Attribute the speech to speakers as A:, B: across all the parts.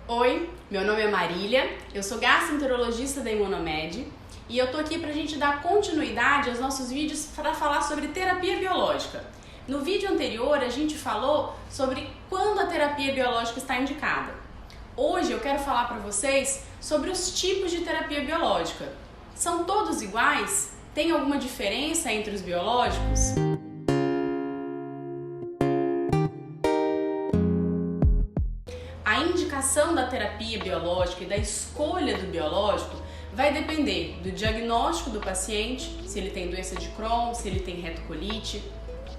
A: Oi, meu nome é Marília, eu sou gastroenterologista da Imunomed e eu tô aqui pra gente dar continuidade aos nossos vídeos para falar sobre terapia biológica. No vídeo anterior a gente falou sobre quando a terapia biológica está indicada. Hoje eu quero falar para vocês sobre os tipos de terapia biológica. São todos iguais? Tem alguma diferença entre os biológicos? A indicação da terapia biológica e da escolha do biológico vai depender do diagnóstico do paciente, se ele tem doença de Crohn, se ele tem retocolite,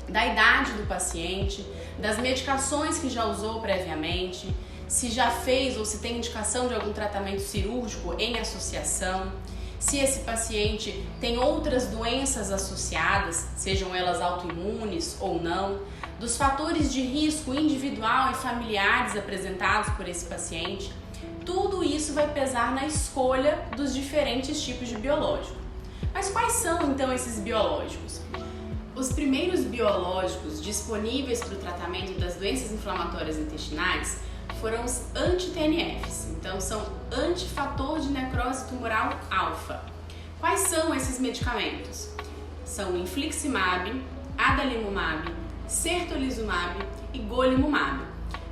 A: da idade do paciente, das medicações que já usou previamente, se já fez ou se tem indicação de algum tratamento cirúrgico em associação, se esse paciente tem outras doenças associadas, sejam elas autoimunes ou não, dos fatores de risco individual e familiares apresentados por esse paciente. Tudo isso vai pesar na escolha dos diferentes tipos de biológico. Mas quais são então esses biológicos? Os primeiros biológicos disponíveis para o tratamento das doenças inflamatórias intestinais foram os anti-TNFs, então são antifator de necrose tumoral alfa. Quais são esses medicamentos? São o infliximab, adalimumab, certolizumab e golimumab.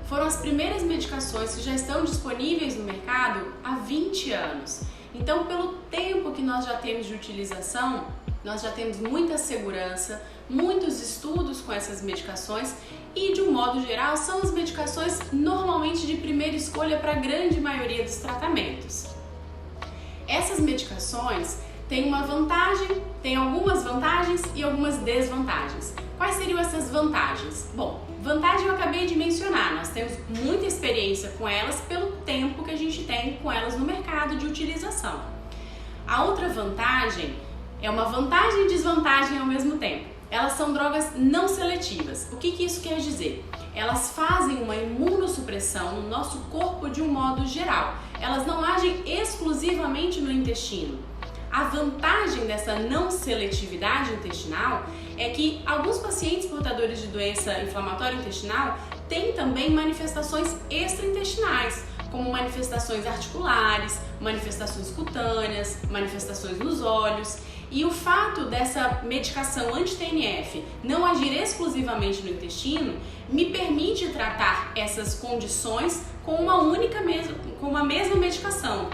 A: Foram as primeiras medicações que já estão disponíveis no mercado há 20 anos. Então, pelo tempo que nós já temos de utilização, nós já temos muita segurança, muitos estudos com essas medicações e, de um modo geral, são as medicações normalmente de primeira escolha para a grande maioria dos tratamentos. Essas medicações têm uma vantagem, têm algumas vantagens e algumas desvantagens. Quais seriam essas vantagens? Bom, vantagem eu acabei de mencionar, nós temos muita experiência com elas pelo tempo que a gente tem com elas no mercado de utilização. A outra vantagem é uma vantagem e desvantagem ao mesmo tempo. Elas são drogas não seletivas. O que isso quer dizer? Elas fazem uma imunossupressão no nosso corpo de um modo geral. Elas não agem exclusivamente no intestino. A vantagem dessa não seletividade intestinal é que alguns pacientes portadores de doença inflamatória intestinal têm também manifestações extraintestinais, como manifestações articulares, manifestações cutâneas, manifestações nos olhos. E o fato dessa medicação anti-TNF não agir exclusivamente no intestino me permite tratar essas condições com uma mesma medicação.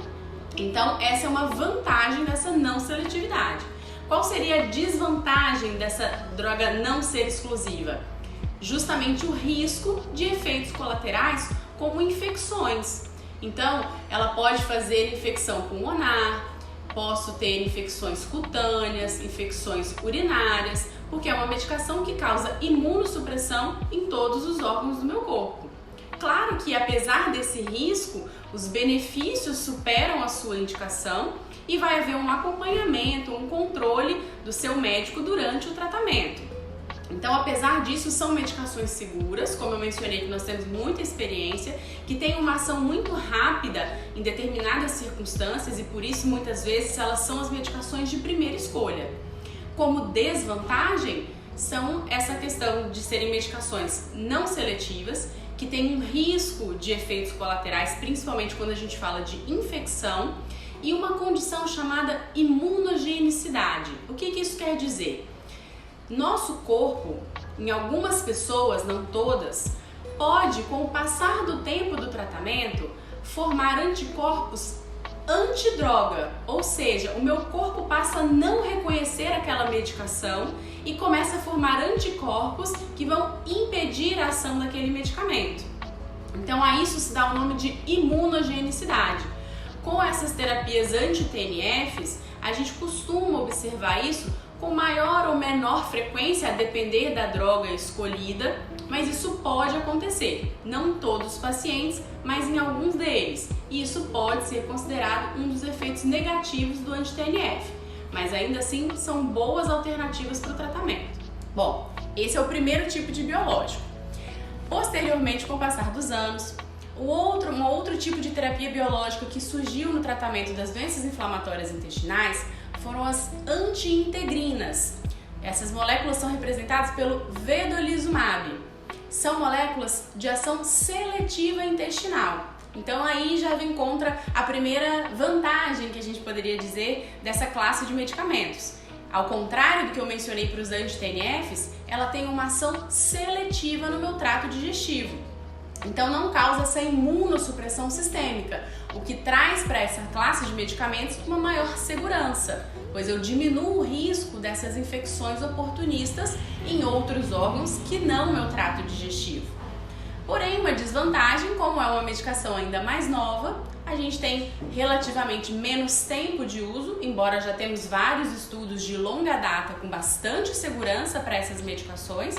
A: Então, essa é uma vantagem dessa não seletividade. Qual seria a desvantagem dessa droga não ser exclusiva? Justamente o risco de efeitos colaterais como infecções. Então, ela pode fazer infecção pulmonar, posso ter infecções cutâneas, infecções urinárias, porque é uma medicação que causa imunossupressão em todos os órgãos do meu corpo. Claro que, apesar desse risco, os benefícios superam a sua indicação e vai haver um acompanhamento, um controle do seu médico durante o tratamento. Então, apesar disso, são medicações seguras, como eu mencionei que nós temos muita experiência, que tem uma ação muito rápida em determinadas circunstâncias e por isso muitas vezes elas são as medicações de primeira escolha. Como desvantagem, são essa questão de serem medicações não seletivas, que tem um risco de efeitos colaterais, principalmente quando a gente fala de infecção, e uma condição chamada imunogenicidade. O que isso quer dizer? Nosso corpo, em algumas pessoas, não todas, pode, com o passar do tempo do tratamento, formar anticorpos antidroga, ou seja, o meu corpo passa a não reconhecer aquela medicação e começa a formar anticorpos que vão impedir a ação daquele medicamento. Então, a isso se dá o nome de imunogenicidade. Com essas terapias anti-TNFs, a gente costuma observar isso com maior ou menor frequência, a depender da droga escolhida, mas isso pode acontecer, não em todos os pacientes, mas em alguns deles, e isso pode ser considerado um dos efeitos negativos do anti-TNF, mas ainda assim são boas alternativas para o tratamento. Bom, esse é o primeiro tipo de biológico. Posteriormente, com o passar dos anos, um outro tipo de terapia biológica que surgiu no tratamento das doenças inflamatórias intestinais foram as anti-integrinas. Essas moléculas são representadas pelo vedolizumab. São moléculas de ação seletiva intestinal. Então aí já encontra a primeira vantagem que a gente poderia dizer dessa classe de medicamentos. Ao contrário do que eu mencionei para os anti-TNFs, ela tem uma ação seletiva no meu trato digestivo. Então não causa essa imunossupressão sistêmica, o que traz para essa classe de medicamentos uma maior segurança, pois eu diminuo o risco dessas infecções oportunistas em outros órgãos que não meu trato digestivo. Porém, uma desvantagem, como é uma medicação ainda mais nova, a gente tem relativamente menos tempo de uso, embora já temos vários estudos de longa data com bastante segurança para essas medicações,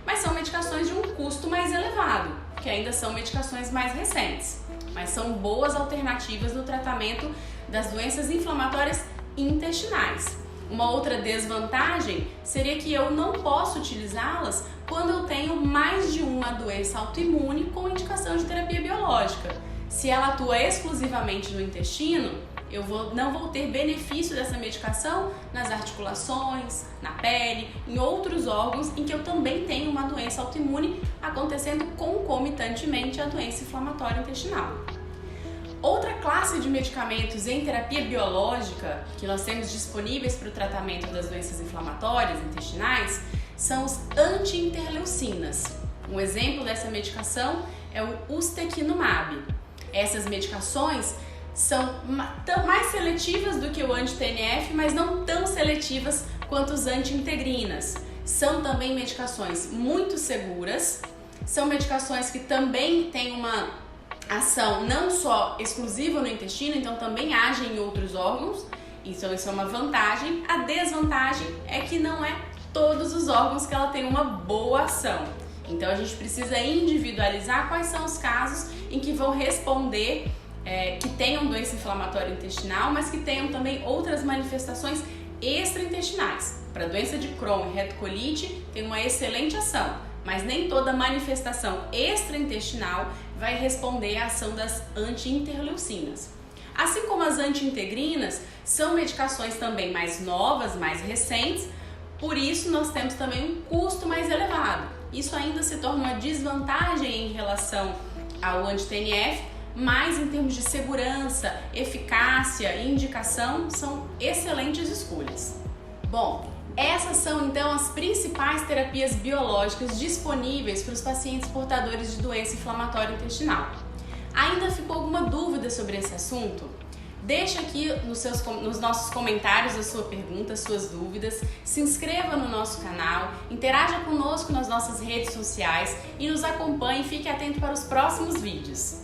A: mas são medicações de um custo mais elevado, que ainda são medicações mais recentes, mas são boas alternativas no tratamento das doenças inflamatórias intestinais. Uma outra desvantagem seria que eu não posso utilizá-las quando eu tenho mais de uma doença autoimune com indicação de terapia biológica. Se ela atua exclusivamente no intestino, eu não vou ter benefício dessa medicação nas articulações, na pele, em outros órgãos em que eu também tenho uma doença autoimune acontecendo concomitantemente à doença inflamatória intestinal. Outra classe de medicamentos em terapia biológica que nós temos disponíveis para o tratamento das doenças inflamatórias intestinais são os anti-interleucinas. Um exemplo dessa medicação é o ustekinumab. Essas medicações são mais seletivas do que o anti-TNF, mas não tão seletivas quanto os anti-integrinas. São também medicações muito seguras, são medicações que também têm uma ação não só exclusiva no intestino, então também agem em outros órgãos, então isso é uma vantagem. A desvantagem é que não é todos os órgãos que ela tem uma boa ação. Então a gente precisa individualizar quais são os casos em que vão responder que tenham doença inflamatória intestinal, mas que tenham também outras manifestações extraintestinais. Para doença de Crohn e retocolite tem uma excelente ação, mas nem toda manifestação extraintestinal vai responder à ação das anti-interleucinas. Assim como as anti-integrinas, são medicações também mais novas, mais recentes, por isso nós temos também um custo mais elevado. Isso ainda se torna uma desvantagem em relação ao anti-TNF, mas em termos de segurança, eficácia e indicação, são excelentes escolhas. Bom, essas são então as principais terapias biológicas disponíveis para os pacientes portadores de doença inflamatória intestinal. Ainda ficou alguma dúvida sobre esse assunto? Deixa aqui nos nossos comentários a sua pergunta, suas dúvidas, se inscreva no nosso canal, interaja conosco nas nossas redes sociais e nos acompanhe e fique atento para os próximos vídeos.